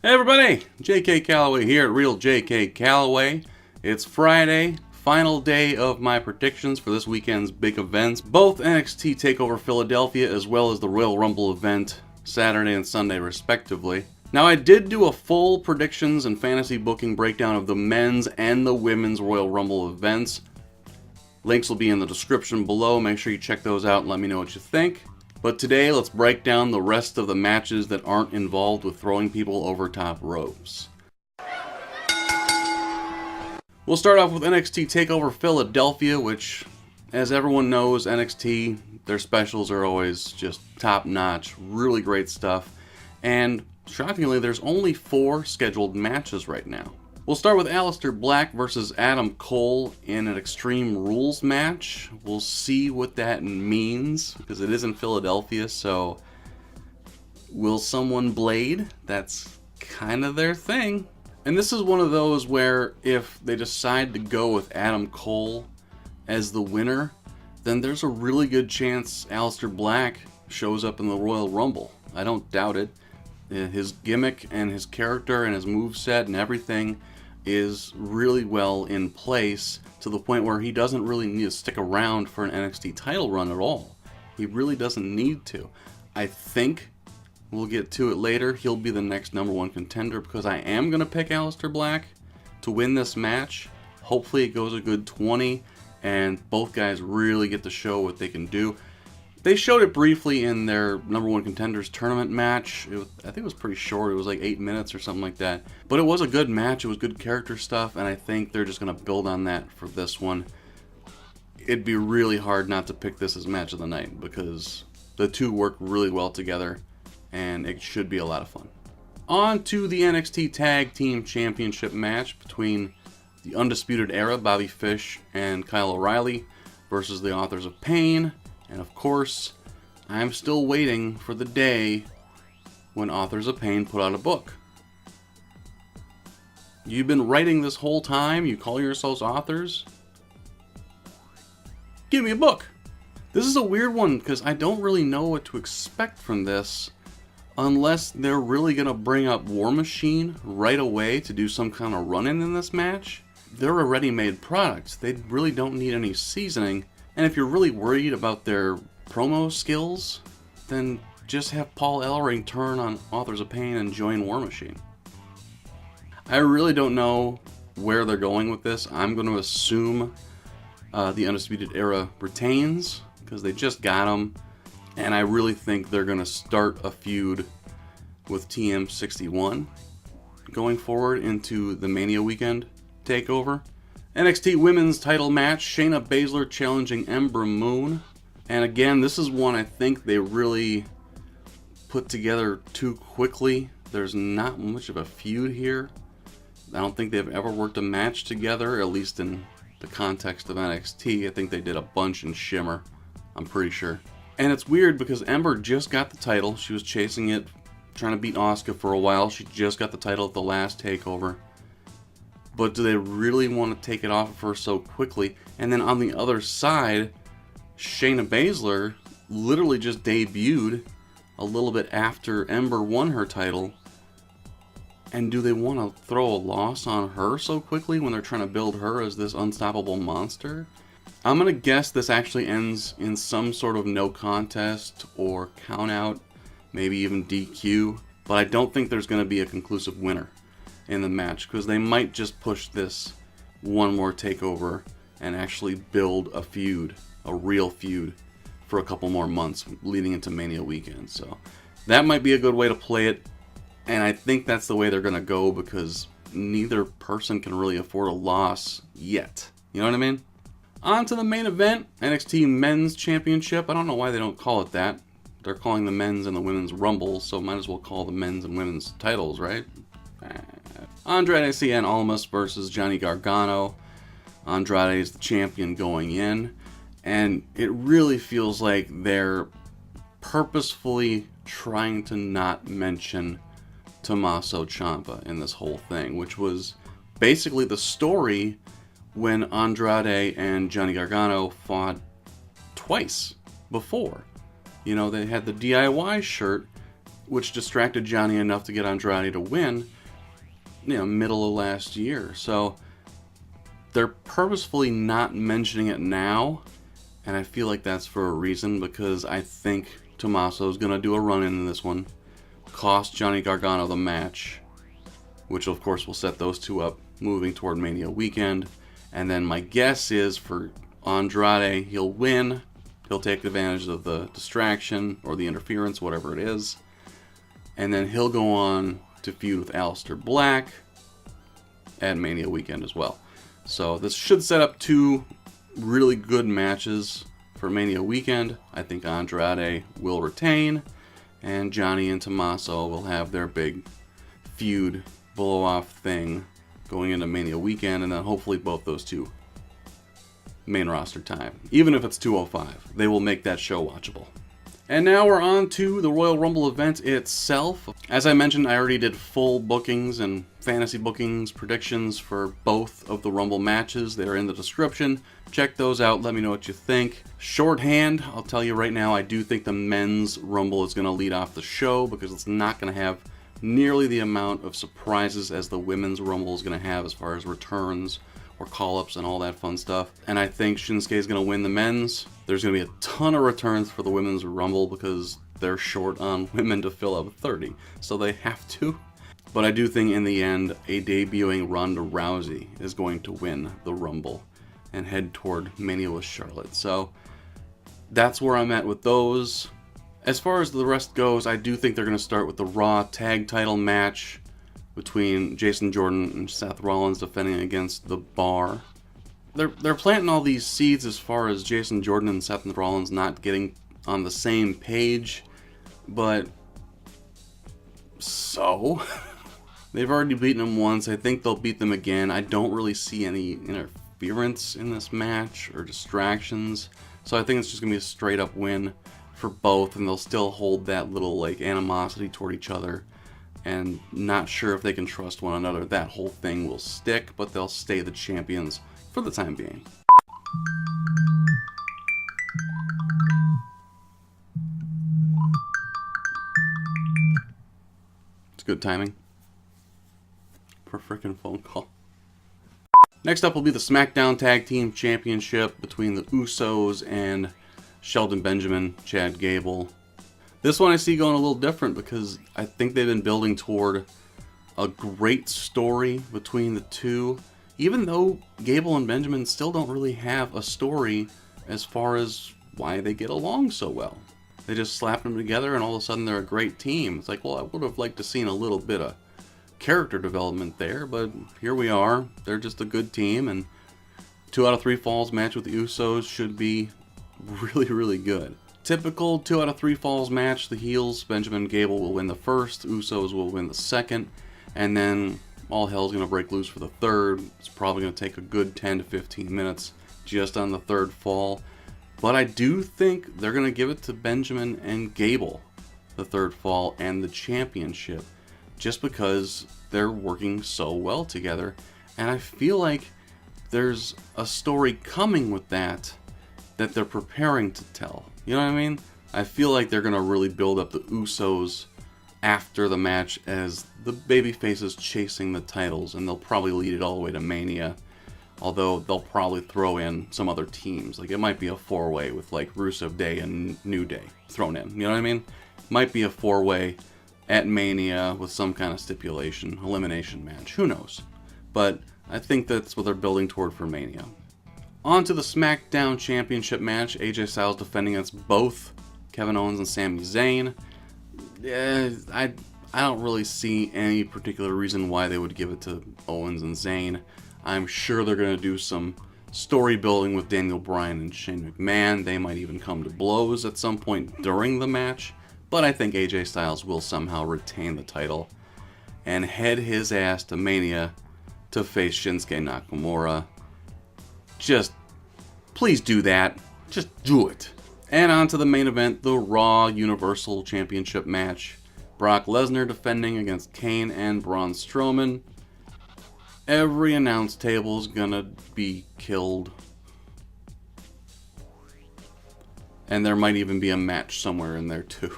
Hey everybody, JK Calloway here at Real JK Calloway. It's Friday, final day of my predictions for this weekend's big events, both NXT TakeOver Philadelphia as well as the Royal Rumble event, Saturday and Sunday respectively. Now I did do a full predictions and fantasy booking breakdown of the men's and the women's Royal Rumble events. Links will be in the description below, make sure you check those out and let me know what you think. But today, let's break down the rest of the matches that aren't involved with throwing people over top ropes. We'll start off with NXT TakeOver Philadelphia, which, as everyone knows, NXT, their specials are always just top-notch, really great stuff. And shockingly, there's only 4 scheduled matches right now. We'll start with Aleister Black versus Adam Cole in an Extreme Rules match. We'll see what that means, because it is in Philadelphia, so will someone blade? That's kind of their thing. And this is one of those where if they decide to go with Adam Cole as the winner, then there's a really good chance Aleister Black shows up in the Royal Rumble. I don't doubt it. His gimmick and his character and his moveset and everything is really well in place to the point where he doesn't really need to stick around for an NXT title run at all. He really doesn't need to. I think we'll get to it later. He'll be the next #1 contender because I am going to pick Aleister Black to win this match. Hopefully it goes a good 20 and both guys really get to show what they can do. They showed it briefly in their #1 Contenders tournament match. I think it was pretty short. It was like 8 minutes or something like that. But it was a good match. It was good character stuff, and I think they're just going to build on that for this one. It'd be really hard not to pick this as match of the night because the two work really well together, and it should be a lot of fun. On to the NXT Tag Team Championship match between the Undisputed Era, Bobby Fish and Kyle O'Reilly, versus the Authors of Pain. And of course, I'm still waiting for the day when Authors of Pain put out a book. You've been writing this whole time? You call yourselves authors? Give me a book! This is a weird one because I don't really know what to expect from this unless they're really going to bring up War Machine right away to do some kind of run-in in this match. They're a ready-made product. They really don't need any seasoning. And if you're really worried about their promo skills, then just have Paul Ellering turn on Authors of Pain and join War Machine. I really don't know where they're going with this. I'm going to assume the Undisputed Era retains, because they just got them. And I really think they're going to start a feud with TM61 going forward into the Mania weekend takeover. NXT Women's title match, Shayna Baszler challenging Ember Moon. And again, this is one I think they really put together too quickly. There's not much of a feud here. I don't think they've ever worked a match together, at least in the context of NXT. I think they did a bunch in Shimmer, I'm pretty sure. And it's weird because Ember just got the title. She was chasing it, trying to beat Asuka for a while. She just got the title at the last takeover. But do they really want to take it off of her so quickly? And then on the other side, Shayna Baszler literally just debuted a little bit after Ember won her title. And do they want to throw a loss on her so quickly when they're trying to build her as this unstoppable monster? I'm going to guess this actually ends in some sort of no contest or count out, maybe even DQ. But I don't think there's going to be a conclusive winner in the match, because they might just push this one more takeover and actually build a feud, a real feud, for a couple more months leading into Mania weekend. So that might be a good way to play it, and I think that's the way they're going to go because neither person can really afford a loss yet. You know what I mean? On to the main event, NXT Men's Championship. I don't know why they don't call it that. They're calling the men's and the women's Rumble, so might as well call the men's and women's titles, right? Andrade Cien Almas versus Johnny Gargano. Andrade is the champion going in, and it really feels like they're purposefully trying to not mention Tommaso Ciampa in this whole thing, which was basically the story when Andrade and Johnny Gargano fought twice before. You know, they had the DIY shirt which distracted Johnny enough to get Andrade to win, middle of last year. So they're purposefully not mentioning it now, and I feel like that's for a reason, because I think Tommaso's going to do a run in this one, cost Johnny Gargano the match, which of course will set those two up moving toward Mania weekend. And then my guess is for Andrade, he'll win, he'll take advantage of the distraction or the interference, whatever it is, and then he'll go on to feud with Aleister Black at Mania weekend as well. So this should set up two really good matches for Mania weekend. I think Andrade will retain, and Johnny and Tommaso will have their big feud blow-off thing going into Mania weekend, and then hopefully both those two main roster time. Even if it's 205, they will make that show watchable. And now we're on to the Royal Rumble event itself. As I mentioned, I already did full bookings and fantasy bookings predictions for both of the Rumble matches. They're in the description. Check those out. Let me know what you think. Shorthand, I'll tell you right now, I do think the men's Rumble is going to lead off the show, because it's not going to have nearly the amount of surprises as the women's Rumble is going to have as far as returns or call-ups and all that fun stuff. And I think Shinsuke is going to win the men's. There's going to be a ton of returns for the women's Rumble because they're short on women to fill up 30, so they have to. But I do think in the end, a debuting Ronda Rousey is going to win the Rumble and head toward Mania with Charlotte. So that's where I'm at with those. As far as the rest goes, I do think they're going to start with the Raw tag title match between Jason Jordan and Seth Rollins defending against The Bar. They're planting all these seeds as far as Jason Jordan and Seth Rollins not getting on the same page, but so they've already beaten them once. I think they'll beat them again. I don't really see any interference in this match or distractions, so I think it's just gonna be a straight up win for both, and they'll still hold that little animosity toward each other, and not sure if they can trust one another. That whole thing will stick, but they'll stay the champions for the time being. It's good timing for a freaking phone call. Next up will be the SmackDown Tag Team Championship between the Usos and Shelton Benjamin, Chad Gable. This one I see going a little different because I think they've been building toward a great story between the two, even though Gable and Benjamin still don't really have a story as far as why they get along so well. They just slap them together and all of a sudden they're a great team. It's like, well, I would have liked to seen a little bit of character development there, but here we are. They're just a good team, and 2 out of 3 falls match with the Usos should be really, really good. Typical 2 out of 3 falls match. The heels, Benjamin and Gable, will win the first, Usos will win the second, and then all hell's going to break loose for the third. It's probably going to take a good 10 to 15 minutes just on the third fall. But I do think they're going to give it to Benjamin and Gable, the third fall and the championship, just because they're working so well together. And I feel like there's a story coming with that they're preparing to tell. You know what I mean? I feel like they're going to really build up the Usos after the match as the babyfaces chasing the titles, and they'll probably lead it all the way to Mania. Although they'll probably throw in some other teams. Like, it might be a 4-way with Rusev Day and New Day thrown in. You know what I mean? Might be a 4-way at Mania with some kind of stipulation, elimination match. Who knows? But I think that's what they're building toward for Mania. On to the SmackDown Championship match. AJ Styles defending against both Kevin Owens and Sami Zayn. I don't really see any particular reason why they would give it to Owens and Zayn. I'm sure they're going to do some story building with Daniel Bryan and Shane McMahon. They might even come to blows at some point during the match. But I think AJ Styles will somehow retain the title and head his ass to Mania to face Shinsuke Nakamura. Just, please do that. Just do it. And on to the main event, the Raw Universal Championship match. Brock Lesnar defending against Kane and Braun Strowman. Every announce table is gonna be killed. And there might even be a match somewhere in there too.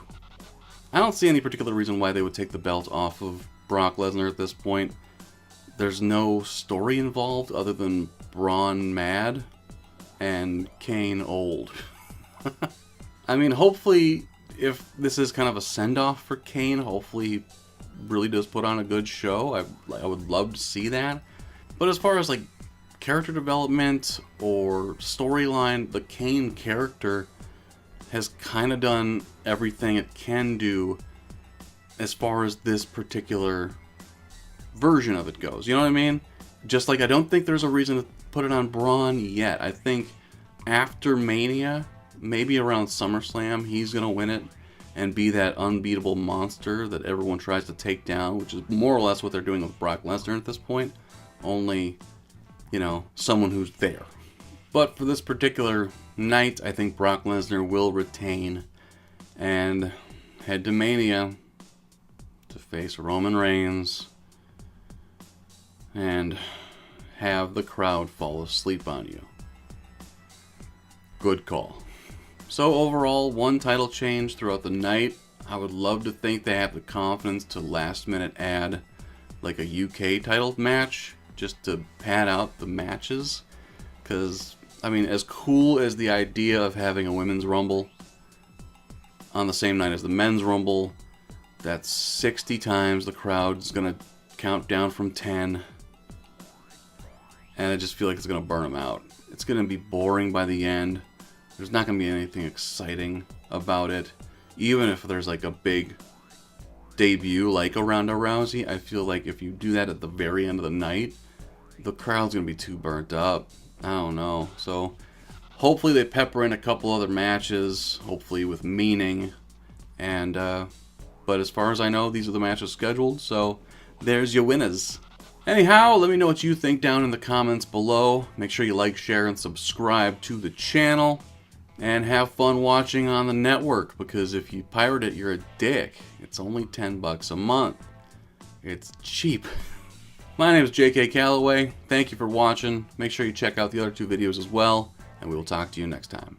I don't see any particular reason why they would take the belt off of Brock Lesnar at this point. There's no story involved other than Braun mad and Kane old. I mean, hopefully, if this is kind of a send-off for Kane, hopefully he really does put on a good show. I would love to see that. But as far as like character development or storyline, the Kane character has kind of done everything it can do as far as this particular version of it goes. You know what I mean? Just like I don't think there's a reason to put it on Braun yet. I think after Mania, maybe around SummerSlam, he's going to win it and be that unbeatable monster that everyone tries to take down, which is more or less what they're doing with Brock Lesnar at this point. Only, you know, someone who's there. But for this particular night, I think Brock Lesnar will retain and head to Mania to face Roman Reigns and have the crowd fall asleep on you. Good call. So overall, one title change throughout the night. I would love to think they have the confidence to last minute add like a UK title match just to pad out the matches. Because, I mean, as cool as the idea of having a women's rumble on the same night as the men's rumble, that's 60 times the crowd's going to count down from 10. And I just feel like it's going to burn them out. It's going to be boring by the end. There's not going to be anything exciting about it. Even if there's like a big debut like a Ronda Rousey, I feel like if you do that at the very end of the night, the crowd's going to be too burnt up. I don't know. So hopefully they pepper in a couple other matches, hopefully with meaning. And but as far as I know, these are the matches scheduled, so there's your winners. Anyhow, let me know what you think down in the comments below. Make sure you like, share, and subscribe to the channel. And have fun watching on the network, because if you pirate it, you're a dick. It's only $10 a month. It's cheap. My name is JK Calloway. Thank you for watching. Make sure you check out the other two videos as well, and we will talk to you next time.